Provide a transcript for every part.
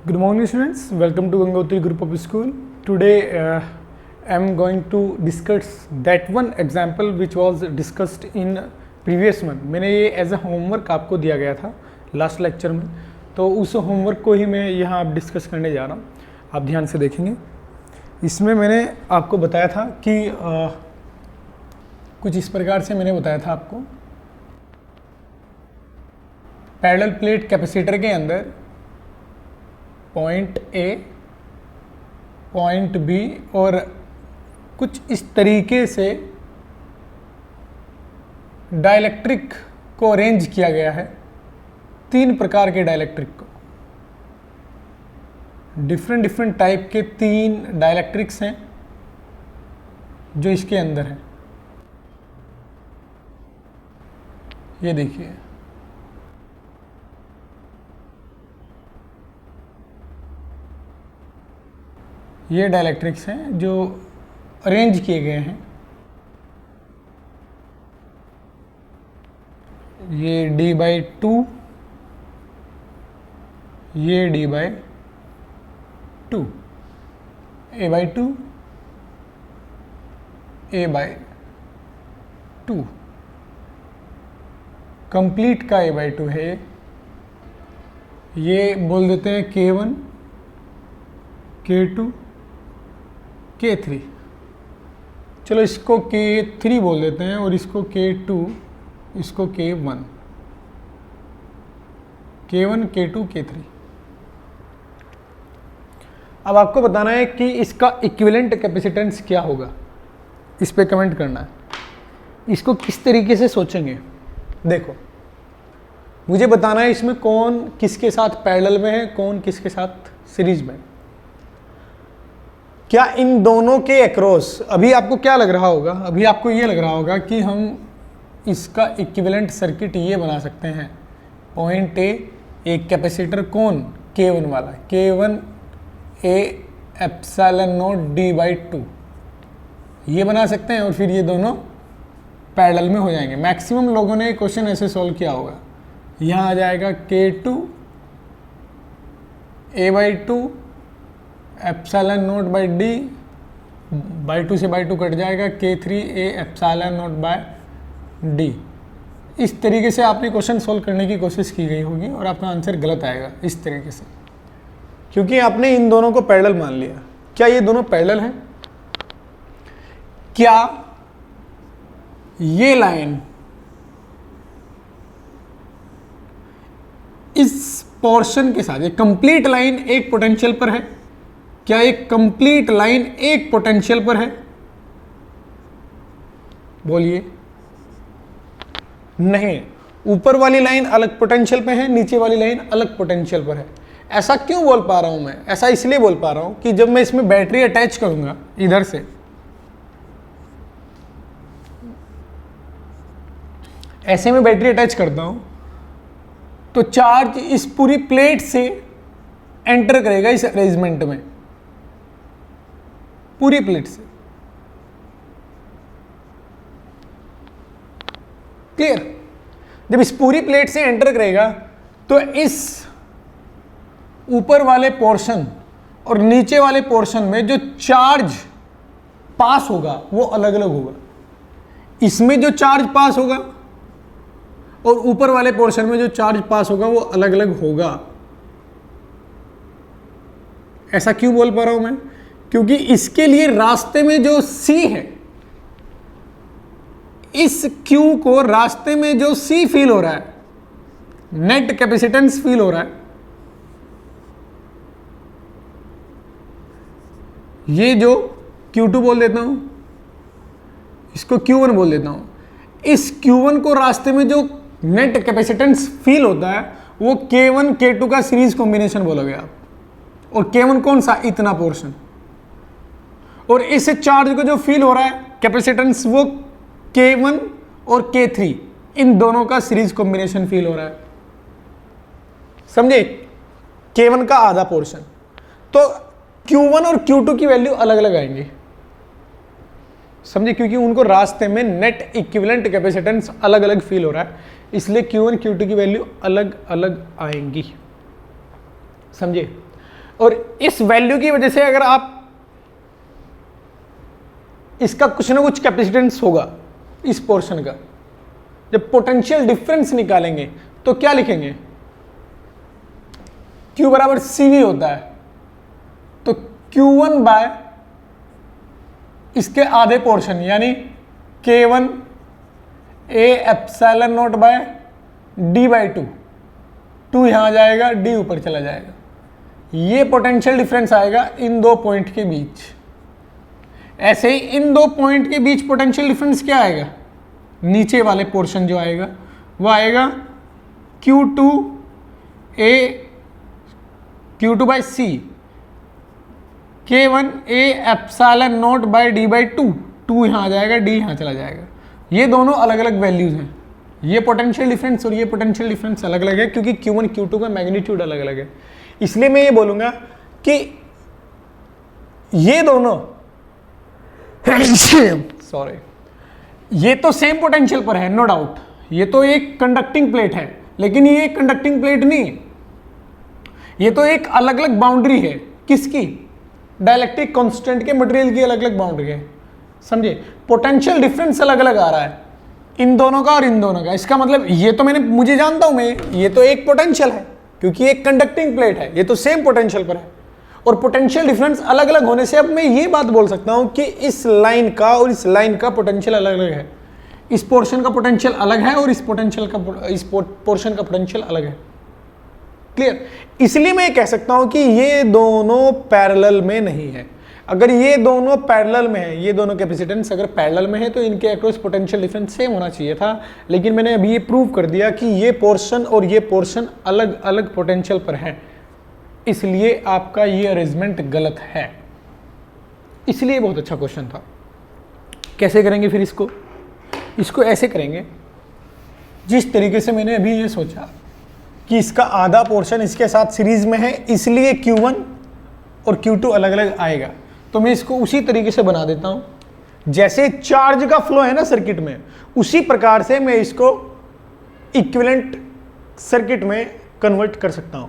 Good morning students, welcome to Gangotri Group of School. Today I am going to discuss that one example which was discussed in previous month. मैंने ये as a homework आपको दिया गया था last lecture में, तो उस homework को ही मैं यहाँ आप डिस्कस करने जा रहा हूँ. आप ध्यान से देखेंगे. इसमें मैंने आपको बताया था कि कुछ इस प्रकार से मैंने बताया था आपको. पैरेलल प्लेट कैपेसिटर के अंदर पॉइंट ए, पॉइंट बी और कुछ इस तरीके से डाइलेक्ट्रिक को अरेंज किया गया है. 3 प्रकार के डाइलेक्ट्रिक को, डिफरेंट टाइप के 3 डाइलेक्ट्रिक्स हैं जो इसके अंदर हैं. ये देखिए, ये डाइलेक्ट्रिक्स हैं जो अरेंज किए गए हैं. ये D/2, ये D/2, A/2, A/2, कंप्लीट का A/2 है. ये बोल देते हैं K1, K2, K3. चलो इसको K3 बोल देते हैं और इसको K2, इसको K1, K1, K2, K3. अब आपको बताना है कि इसका इक्विवेलेंट कैपेसिटेंस क्या होगा. इस पे कमेंट करना है. इसको किस तरीके से सोचेंगे. देखो, मुझे बताना है इसमें कौन किसके साथ पैरेलल में है, कौन किसके साथ सीरीज में. क्या इन दोनों के अक्रॉस, अभी आपको क्या लग रहा होगा, अभी आपको ये लग रहा होगा कि हम इसका इक्विवेलेंट सर्किट ये बना सकते हैं. पॉइंट ए, एक कैपेसिटर कौन, K1 वाला, K1 A epsilon not D/2, ये बना सकते हैं और फिर ये दोनों पैरेलल में हो जाएंगे. मैक्सिमम लोगों ने क्वेश्चन ऐसे सॉल्व किया होगा. यहाँ आ जाएगा K2 A/2 epsilon not by D, by2 से by2 कट जाएगा, K3 A epsilon not by D. इस तरीके से आपने क्वेश्चन सॉल्व करने की कोशिश की गई होगी और आपका आंसर गलत आएगा इस तरीके से, क्योंकि आपने इन दोनों को पैरेलल मान लिया. क्या ये दोनों पैरेलल हैं? क्या ये लाइन इस पोर्शन के साथ, ये कंप्लीट लाइन एक पोटेंशियल पर है? क्या एक कंप्लीट लाइन एक पोटेंशियल पर है? बोलिए. नहीं, ऊपर वाली लाइन अलग पोटेंशियल पे है, नीचे वाली लाइन अलग पोटेंशियल पर है. ऐसा क्यों बोल पा रहा हूं मैं? ऐसा इसलिए बोल पा रहा हूं कि जब मैं इसमें बैटरी अटैच करूंगा इधर से, ऐसे में बैटरी अटैच करता हूं तो चार्ज इस पूरी प्लेट से एंटर करेगा इस अरेंजमेंट में, पूरी प्लेट से. क्लियर? जब इस पूरी प्लेट से एंटर करेगा तो इस ऊपर वाले पोर्शन और नीचे वाले पोर्शन में जो चार्ज पास होगा वो अलग अलग होगा. इसमें जो चार्ज पास होगा और ऊपर वाले पोर्शन में जो चार्ज पास होगा वो अलग अलग होगा. ऐसा क्यों बोल पा रहा हूं मैं? क्योंकि इसके लिए रास्ते में जो C है, इस Q को रास्ते में जो C फील हो रहा है, नेट कैपेसिटेंस फील हो रहा है, ये जो Q2 बोल देता हूं, इसको Q1 बोल देता हूं. इस Q1 को रास्ते में जो नेट कैपेसिटेंस फील होता है वो K1 K2 का सीरीज कॉम्बिनेशन बोलोगे आप. और K1 कौन सा? इतना पोर्शन. और इस चार्ज को जो फील हो रहा है कैपेसिटेंस, वो K1 और K3, इन दोनों का सीरीज कॉम्बिनेशन फील हो रहा है. समझे? K1 का आधा पोर्शन. तो Q1 और Q2 की वैल्यू अलग अलग आएंगी. समझे? क्योंकि उनको रास्ते में नेट इक्विवेलेंट कैपेसिटेंस अलग अलग फील हो रहा है, इसलिए Q1 Q2 की वैल्यू अलग अलग आएंगी। समझे? और इस वैल्यू की वजह से अगर आप इसका कुछ ना कुछ कैपेसिटेंस होगा इस पोर्शन का, जब पोटेंशियल डिफरेंस निकालेंगे तो क्या लिखेंगे, Q बराबर CV होता है, तो Q1 बाय इसके आधे पोर्शन यानी K1 A epsilon not by D by 2 यहां आ जाएगा, D ऊपर चला जाएगा। ये पोटेंशियल डिफरेंस आएगा इन दो पॉइंट के बीच। ऐसे ही इन दो पॉइंट के बीच पोटेंशियल डिफरेंस क्या आएगा, नीचे वाले पोर्शन जो आएगा वो आएगा Q2 by C K1 A epsilon not by D by 2 यहाँ आ जाएगा, D यहाँ चला जाएगा। ये दोनों अलग अलग वैल्यूज हैं, ये पोटेंशियल डिफरेंस और ये पोटेंशियल डिफरेंस अलग अलग है क्योंकि Q1 Q2 का मैग्नीट्यूड अलग अलग है। इसलिए मैं ये बोलूँगा कि ये दोनों सॉरी ये तो सेम पोटेंशियल पर है, नो डाउट, ये तो एक कंडक्टिंग प्लेट है, लेकिन ये एक कंडक्टिंग प्लेट नहीं, ये तो एक अलग अलग बाउंड्री है। किसकी, डाइलेक्ट्रिक कांस्टेंट के मटेरियल की अलग अलग बाउंड्री है, समझे। पोटेंशियल डिफरेंस अलग अलग आ रहा है इन दोनों का और इन दोनों का। इसका मतलब ये तो मुझे जानता हूं मैं, ये तो एक पोटेंशियल है क्योंकि एक कंडक्टिंग प्लेट है, ये तो सेम पोटेंशियल पर है। और पोटेंशियल डिफरेंस अलग अलग होने से अब मैं ये बात बोल सकता हूं कि इस लाइन का और इस लाइन का पोटेंशियल अलग अलग है, इस पोर्शन का पोटेंशियल अलग है और इस पोर्शन का पोटेंशियल अलग है। क्लियर। इसलिए मैं कह सकता हूं कि ये दोनों पैरेलल में नहीं है। अगर ये दोनों पैरेलल में है, ये दोनों कैपेसिटेंस अगर पैरेलल में है तो इनके अक्रॉस पोटेंशियल डिफरेंस सेम होना चाहिए था, लेकिन मैंने अभी ये प्रूव कर दिया कि ये पोर्शन और ये पोर्शन अलग अलग पोटेंशियल पर है, इसलिए आपका ये अरेंजमेंट गलत है। इसलिए बहुत अच्छा क्वेश्चन था। कैसे करेंगे फिर इसको ऐसे करेंगे जिस तरीके से मैंने अभी ये सोचा कि इसका आधा पोर्शन इसके साथ सीरीज में है, इसलिए Q1 और Q2 अलग अलग आएगा। तो मैं इसको उसी तरीके से बना देता हूं जैसे चार्ज का फ्लो है ना सर्किट में, उसी प्रकार से मैं इसको इक्विवेलेंट सर्किट में कन्वर्ट कर सकता हूं।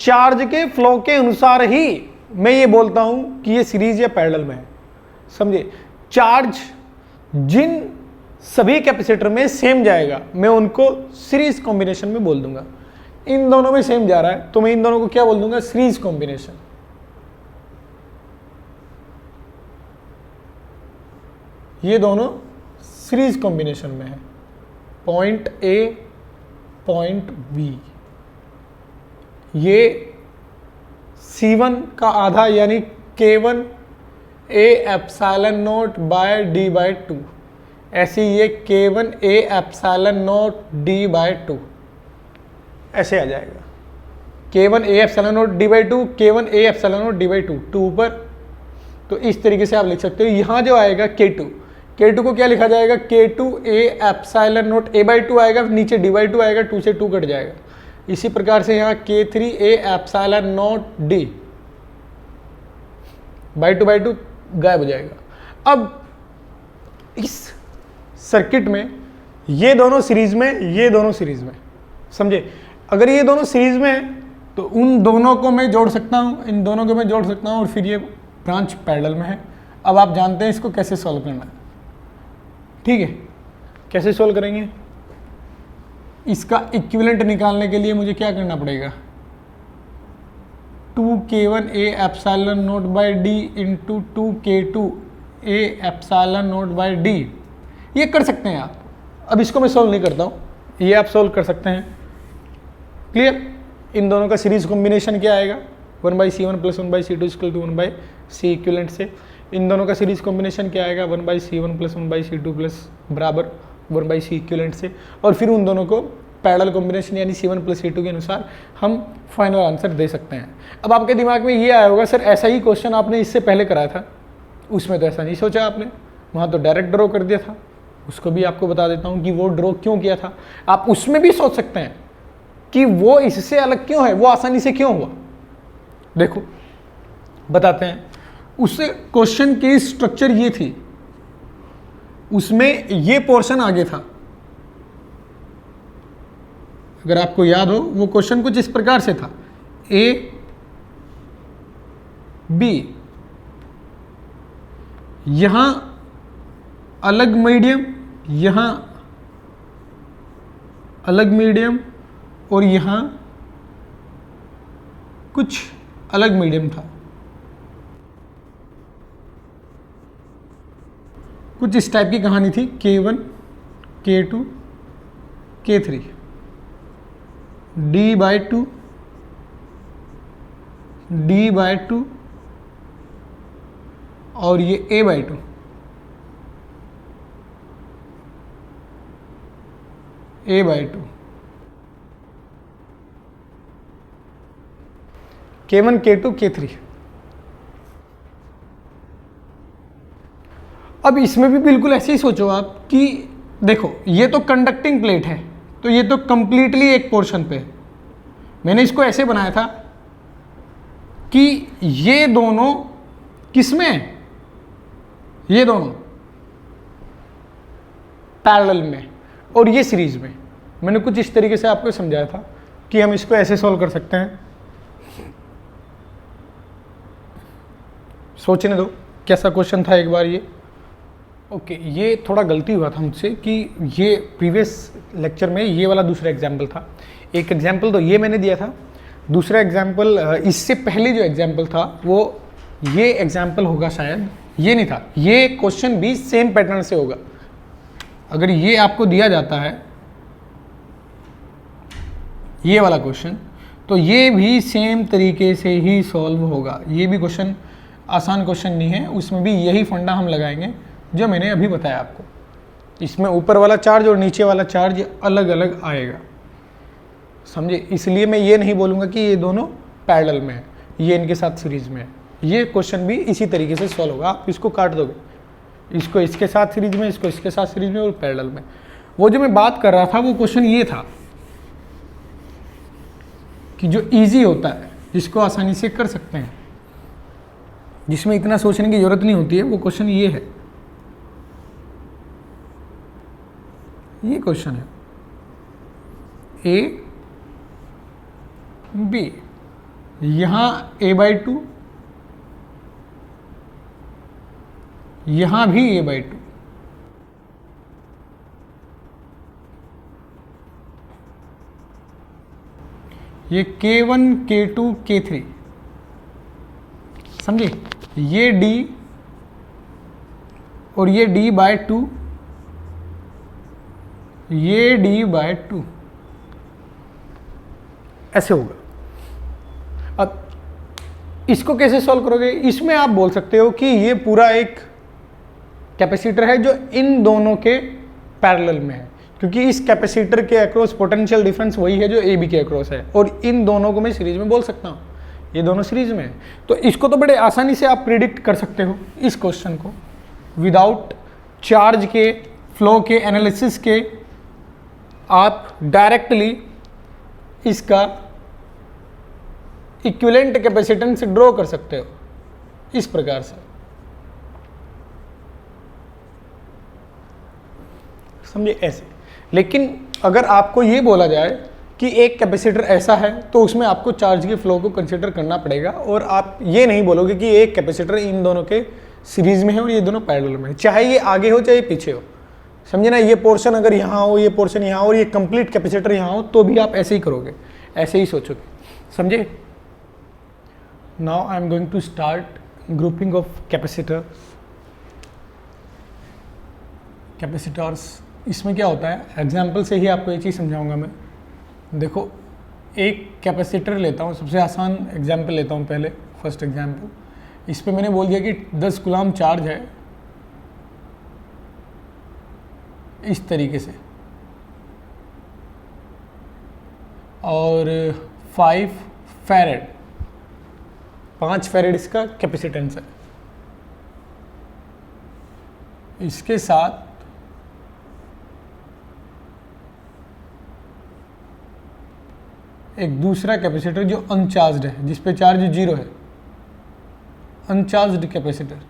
चार्ज के फ्लो के अनुसार ही मैं ये बोलता हूं कि ये सीरीज या पैरेलल में है, समझे। चार्ज जिन सभी कैपेसिटर में सेम जाएगा मैं उनको सीरीज कॉम्बिनेशन में बोल दूंगा। इन दोनों में सेम जा रहा है तो मैं इन दोनों को क्या बोल दूंगा, सीरीज कॉम्बिनेशन। ये दोनों सीरीज कॉम्बिनेशन में है, पॉइंट A पॉइंट B। ये C1 का आधा यानी K1 A epsilon not by D by 2, ऐसे ये K1 A epsilon not D by 2 ऐसे आ जाएगा। K1 A epsilon not D by 2, K1 A epsilon not D by 2 ऊपर। तो इस तरीके से आप लिख सकते हो। यहाँ जो आएगा K2 को क्या लिखा जाएगा, K2 A epsilon not A by 2 आएगा, नीचे D बाई 2 आएगा, 2 से 2 कट जाएगा। इसी प्रकार से यहाँ K3 A epsilon not D by 2 गायब हो जाएगा। अब इस सर्किट में ये दोनों सीरीज में, ये दोनों सीरीज में, समझे। अगर ये दोनों सीरीज में है तो उन दोनों को मैं जोड़ सकता हूँ, इन दोनों को मैं जोड़ सकता हूँ और फिर ये ब्रांच पैरेलल में है। अब आप जानते हैं इसको कैसे सॉल्व करना है, ठीक है। कैसे सॉल्व करेंगे, इसका इक्विवेलेंट निकालने के लिए मुझे क्या करना पड़ेगा, 2K1 A epsilon not by D into 2K2 A epsilon not by D। ये कर सकते हैं आप। अब इसको मैं सॉल्व नहीं करता हूँ, ये आप सॉल्व कर सकते हैं। क्लियर। इन दोनों का सीरीज कॉम्बिनेशन क्या आएगा, 1/C1 plus 1/C2 equal to 1/C equivalent से। इन दोनों का सीरीज कॉम्बिनेशन क्या आएगा, 1/C1 प्लस 1/C2 प्लस बराबर 1/C इक्विवेलेंट से। और फिर उन दोनों को पैरेलल कॉम्बिनेशन यानी C1 प्लस C2 के अनुसार हम फाइनल आंसर दे सकते हैं। अब आपके दिमाग में ये आया होगा, सर ऐसा ही क्वेश्चन आपने इससे पहले कराया था, उसमें तो ऐसा नहीं सोचा आपने, वहाँ तो डायरेक्ट ड्रॉ कर दिया था। उसको भी आपको बता देता हूँ कि वो ड्रॉ क्यों किया था। आप उसमें भी सोच सकते हैं कि वो इससे अलग क्यों है, वो आसानी से क्यों हुआ। देखो बताते हैं। उस क्वेश्चन की स्ट्रक्चर ये थी, उसमें ये पोर्शन आगे था। अगर आपको याद हो वो क्वेश्चन कुछ इस प्रकार से था, A बी, यहां अलग मीडियम, यहां अलग मीडियम, और यहां कुछ अलग मीडियम था। कुछ इस टाइप की कहानी थी, K1 K2 K3, D/2 D/2 और ये A/2। A/2 K1 K2 K3। अब इसमें भी बिल्कुल ऐसे ही सोचो आप कि देखो ये तो कंडक्टिंग प्लेट है, तो ये तो कंप्लीटली एक पोर्शन पे है। मैंने इसको ऐसे बनाया था कि ये दोनों किसमें है, ये दोनों पैरेलल में और ये सीरीज में। मैंने कुछ इस तरीके से आपको समझाया था कि हम इसको ऐसे सॉल्व कर सकते हैं। सोचने दो कैसा क्वेश्चन था एक बार ये। ओके, ये थोड़ा गलती हुआ था मुझसे कि ये प्रीवियस लेक्चर में ये वाला दूसरा एग्जाम्पल था। एक एग्जाम्पल तो ये मैंने दिया था, दूसरा एग्जाम्पल इससे पहले जो एग्जाम्पल था वो ये एग्जाम्पल होगा शायद, ये नहीं था। ये क्वेश्चन भी सेम पैटर्न से होगा। अगर ये आपको दिया जाता है ये वाला क्वेश्चन, तो ये भी सेम तरीके से ही सॉल्व होगा। ये भी क्वेश्चन आसान क्वेश्चन नहीं है, उसमें भी यही फंडा हम लगाएंगे जो मैंने अभी बताया आपको। इसमें ऊपर वाला चार्ज और नीचे वाला चार्ज अलग अलग आएगा, समझे। इसलिए मैं ये नहीं बोलूँगा कि ये दोनों पैरेलल में है, ये इनके साथ सीरीज में है। ये क्वेश्चन भी इसी तरीके से सॉल्व होगा। आप इसको काट दोगे, इसको इसके साथ सीरीज में, इसको इसके साथ सीरीज में और पैरेलल में। वो जो मैं बात कर रहा था वो क्वेश्चन ये था कि जो इजी होता है, जिसको आसानी से कर सकते हैं, जिसमें इतना सोचने की जरूरत नहीं होती है, वो क्वेश्चन ये है। ये क्वेश्चन है A B, यहां A/2, यहां भी A/2। ये K1 K2 K3, समझे। ये D और ये D/2, ये D/2 ऐसे होगा। अब इसको कैसे सॉल्व करोगे? इसमें आप बोल सकते हो कि ये पूरा एक कैपेसिटर है जो इन दोनों के पैरेलल में है, क्योंकि इस कैपेसिटर के अक्रॉस पोटेंशियल डिफरेंस वही है जो ए बी के अक्रॉस है, और इन दोनों को मैं सीरीज में बोल सकता हूँ, ये दोनों सीरीज में है। तो इसको तो बड़े आसानी से आप प्रिडिक्ट कर सकते हो इस क्वेश्चन को, विदाउट चार्ज के, फ्लो के, एनालिसिस के। आप डायरेक्टली इसका इक्विवेलेंट कैपेसिटेंस ड्रॉ कर सकते हो इस प्रकार से, समझे, ऐसे। लेकिन अगर आपको ये बोला जाए कि एक कैपेसिटर ऐसा है, तो उसमें आपको चार्ज के फ्लो को कंसिडर करना पड़ेगा, और आप ये नहीं बोलोगे कि एक कैपेसिटर इन दोनों के सीरीज में है और ये दोनों पैरेलल में है, चाहे ये आगे हो चाहे पीछे हो, समझे ना। ये पोर्शन अगर यहाँ हो, ये पोर्शन यहाँ हो और ये कंप्लीट कैपेसिटर यहाँ हो, तो भी आप ऐसे ही करोगे, ऐसे ही सोचोगे, समझे। Now I am going to start grouping of capacitors. इसमें क्या होता है, एग्जाम्पल से ही आपको ये चीज़ समझाऊंगा मैं। देखो, एक कैपेसिटर लेता हूँ, सबसे आसान एग्जाम्पल लेता हूँ पहले, फर्स्ट एग्जाम्पल। इस पर मैंने बोल दिया कि 10 कूलम चार्ज है इस तरीके से, और 5 फैरेड, 5 फैरेड इसका कैपेसिटेंस है। इसके साथ एक दूसरा कैपेसिटर जो अनचार्ज्ड है, जिस पे चार्ज 0 है, अनचार्ज्ड कैपेसिटर,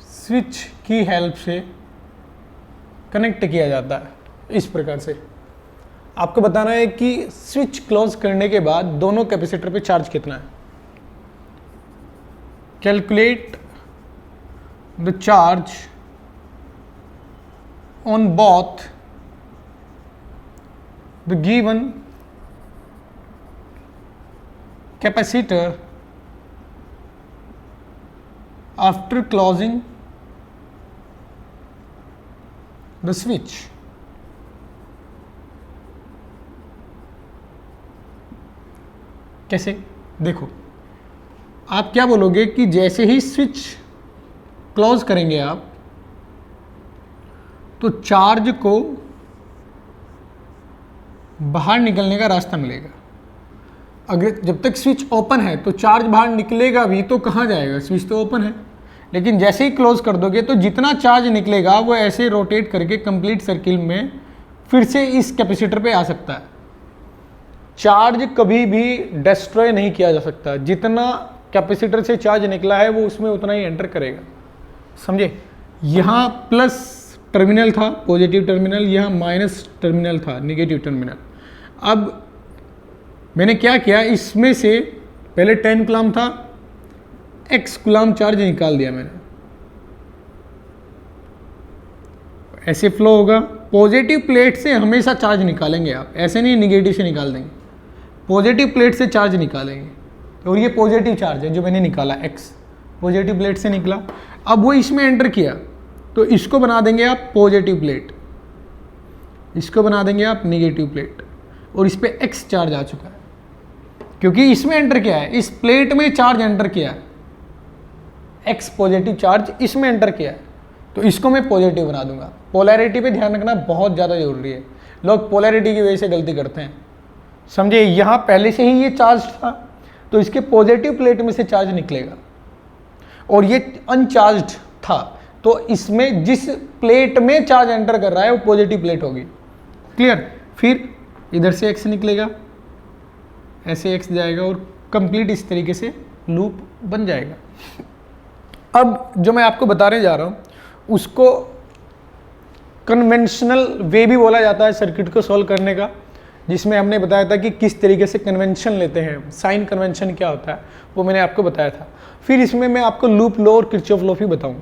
स्विच की हेल्प से कनेक्ट किया जाता है। इस प्रकार से आपको बताना है कि स्विच क्लोज करने के बाद दोनों कैपेसिटर पे चार्ज कितना है। calculate the charge on both the given capacitor after closing the switch. कैसे? देखो, आप क्या बोलोगे कि जैसे ही स्विच क्लोज करेंगे आप, तो चार्ज को बाहर निकलने का रास्ता मिलेगा। अगर जब तक स्विच ओपन है तो चार्ज बाहर निकलेगा भी, तो कहाँ जाएगा? स्विच तो ओपन है। लेकिन जैसे ही क्लोज कर दोगे तो जितना चार्ज निकलेगा वो ऐसे रोटेट करके कंप्लीट सर्किल में फिर से इस कैपेसिटर पे आ सकता है। चार्ज कभी भी डिस्ट्रॉय नहीं किया जा सकता। जितना कैपेसिटर से चार्ज निकला है वो उसमें उतना ही एंटर करेगा। समझे? यहाँ प्लस टर्मिनल था, पॉजिटिव टर्मिनल, यहाँ माइनस टर्मिनल था, नेगेटिव टर्मिनल। अब मैंने क्या किया, इसमें से पहले 10 कूलम था, x कूलम चार्ज निकाल दिया मैंने। ऐसे फ्लो होगा। पॉजिटिव प्लेट से हमेशा चार्ज निकालेंगे आप, ऐसे नहीं निगेटिव से निकाल देंगे। पॉजिटिव प्लेट से चार्ज निकालेंगे। और ये पॉजिटिव चार्ज है जो मैंने निकाला, x पॉजिटिव प्लेट से निकला। अब वो इसमें एंटर किया तो इसको बना देंगे आप पॉजिटिव प्लेट, इसको बना देंगे आप नेगेटिव प्लेट, और इस पे x चार्ज आ चुका है क्योंकि इसमें एंटर किया है, इस प्लेट में चार्ज एंटर किया है, x पॉजिटिव चार्ज इसमें एंटर किया है, तो इसको मैं पॉजिटिव बना दूंगा। पोलैरिटी पे ध्यान रखना बहुत ज़्यादा जरूरी है। लोग पोलैरिटी की वजह से गलती करते हैं। समझे? यहाँ पहले से ही ये चार्ज था तो इसके पॉजिटिव प्लेट में से चार्ज निकलेगा, और ये अनचार्ज्ड था तो इसमें जिस प्लेट में चार्ज एंटर कर रहा है वो पॉजिटिव प्लेट होगी। क्लियर? फिर इधर से x निकलेगा, ऐसे x जाएगा और कंप्लीट इस तरीके से लूप बन जाएगा। अब जो मैं आपको बताने जा रहा हूँ उसको कन्वेंशनल वे भी बोला जाता है सर्किट को सॉल्व करने का, जिसमें हमने बताया था कि किस तरीके से कन्वेंशन लेते हैं, साइन कन्वेंशन क्या होता है वो मैंने आपको बताया था। फिर इसमें मैं आपको लूप लॉ और किरचॉफ लॉ भी बताऊंगा।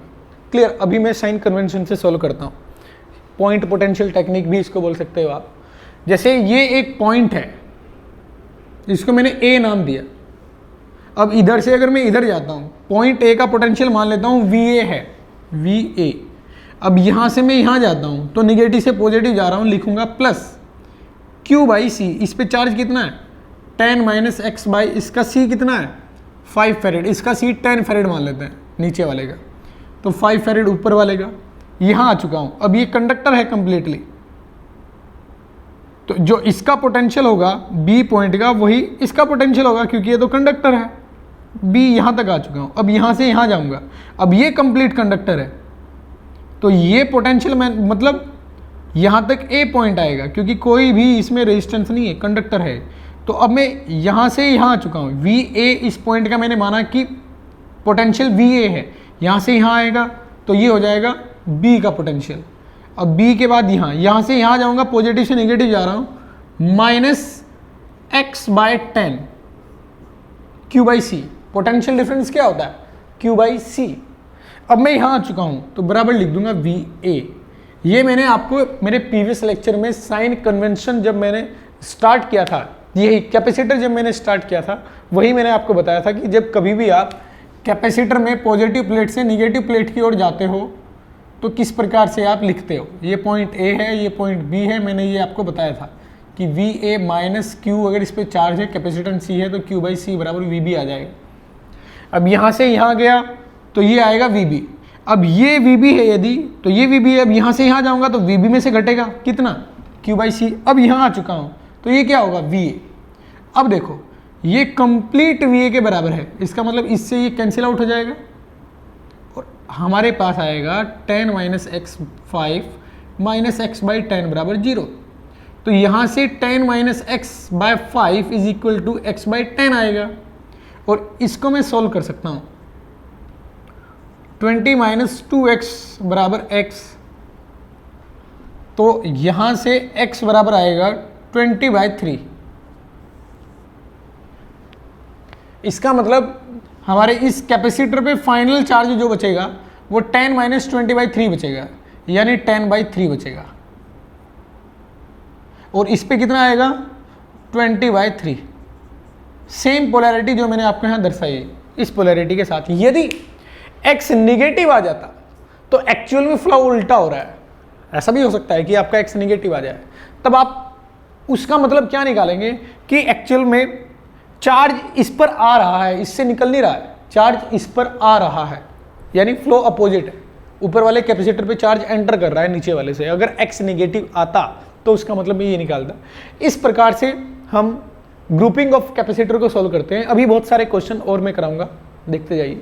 क्लियर? अभी मैं साइन कन्वेंशन से सॉल्व करता हूँ। पॉइंट पोटेंशियल टेक्निक भी इसको बोल सकते हो आप। जैसे ये एक पॉइंट है, इसको मैंने ए नाम दिया। अब इधर से अगर मैं इधर जाता हूँ, पॉइंट ए का पोटेंशियल मान लेता हूँ VA है, VA। अब यहाँ से मैं यहाँ जाता हूँ तो निगेटिव से पॉजिटिव जा रहा हूँ, लिखूंगा प्लस Q/C। इस पे चार्ज कितना है? 10 - x बाई, इसका C कितना है? 5 फैरेड, इसका C 10 फैरेड मान लेते हैं नीचे वाले का, तो 5 फैरेड ऊपर वाले का। यहाँ आ चुका हूँ। अब ये कंडक्टर है कंप्लीटली, तो जो इसका पोटेंशियल होगा B पॉइंट का वही इसका पोटेंशियल होगा क्योंकि ये तो कंडक्टर है। B यहाँ तक आ चुका हूँ। अब यहाँ से यहाँ जाऊँगा, अब ये कंप्लीट कंडक्टर है तो ये पोटेंशियल मैं मतलब यहाँ तक A पॉइंट आएगा क्योंकि कोई भी इसमें रेजिस्टेंस नहीं है, कंडक्टर है। तो अब मैं यहाँ से यहाँ आ चुका हूँ। VA इस पॉइंट का मैंने माना कि पोटेंशियल VA है, यहाँ से यहाँ आएगा तो ये हो जाएगा B का पोटेंशियल। अब B के बाद यहाँ से यहाँ जाऊँगा, पॉजिटिव से नेगेटिव जा रहा हूँ, -x/10 Q/C। पोटेंशियल डिफरेंस क्या होता है? Q/C। अब मैं यहाँ आ चुका हूँ तो बराबर लिख दूंगा VA। ये मैंने आपको मेरे प्रीवियस लेक्चर में साइन कन्वेंशन जब मैंने स्टार्ट किया था, यही कैपेसिटर जब मैंने स्टार्ट किया था वही मैंने आपको बताया था कि जब कभी भी आप कैपेसिटर में पॉजिटिव प्लेट से निगेटिव प्लेट की ओर जाते हो तो किस प्रकार से आप लिखते हो। ये पॉइंट A है, ये पॉइंट B है, मैंने ये आपको बताया था कि VA - Q, अगर इस पर चार्ज है, कैपेसिटेंस C है तो Q/C बराबर VB आ जाएगा। अब यहाँ से यहाँ गया तो ये आएगा VB। अब ये VB है यदि, तो ये VB है। अब यहाँ से यहाँ जाऊँगा तो VB में से घटेगा कितना? Q/C। अब यहाँ आ चुका हूँ तो ये क्या होगा? VA। अब देखो ये कंप्लीट VA के बराबर है, इसका मतलब इससे ये कैंसिल आउट हो जाएगा और हमारे पास आएगा 10 - x5 - x/10 बराबर 0। तो यहाँ से 10 - x/5 is equal to x/10 आएगा और इसको मैं सोल्व कर सकता हूँ। 20 - 2x बराबर x, तो यहाँ से x बराबर आएगा 20/3। इसका मतलब हमारे इस कैपेसिटर पे फाइनल चार्ज जो बचेगा वो 10 माइनस 20/3 बचेगा, यानी 10/3 बचेगा। और इस पे कितना आएगा 20/3। सेम पोलैरिटी जो मैंने आपको यहां दर्शाई है, इस पोलैरिटी के साथ यदि x निगेटिव आ जाता तो एक्चुअल में फ्लो उल्टा हो रहा है। ऐसा भी हो सकता है कि आपका x निगेटिव आ जाए, तब आप उसका मतलब क्या निकालेंगे कि एक्चुअल में चार्ज इस पर आ रहा है, इससे निकल नहीं रहा है, चार्ज इस पर आ रहा है, यानी फ्लो अपोजिट है। ऊपर वाले कैपेसिटर पे चार्ज एंटर कर रहा है नीचे वाले से। अगर x नेगेटिव आता तो उसका मतलब मैं ये निकालता। इस प्रकार से हम ग्रुपिंग ऑफ कैपेसिटर को सॉल्व करते हैं। अभी बहुत सारे क्वेश्चन और मैं कराऊंगा, देखते जाइए।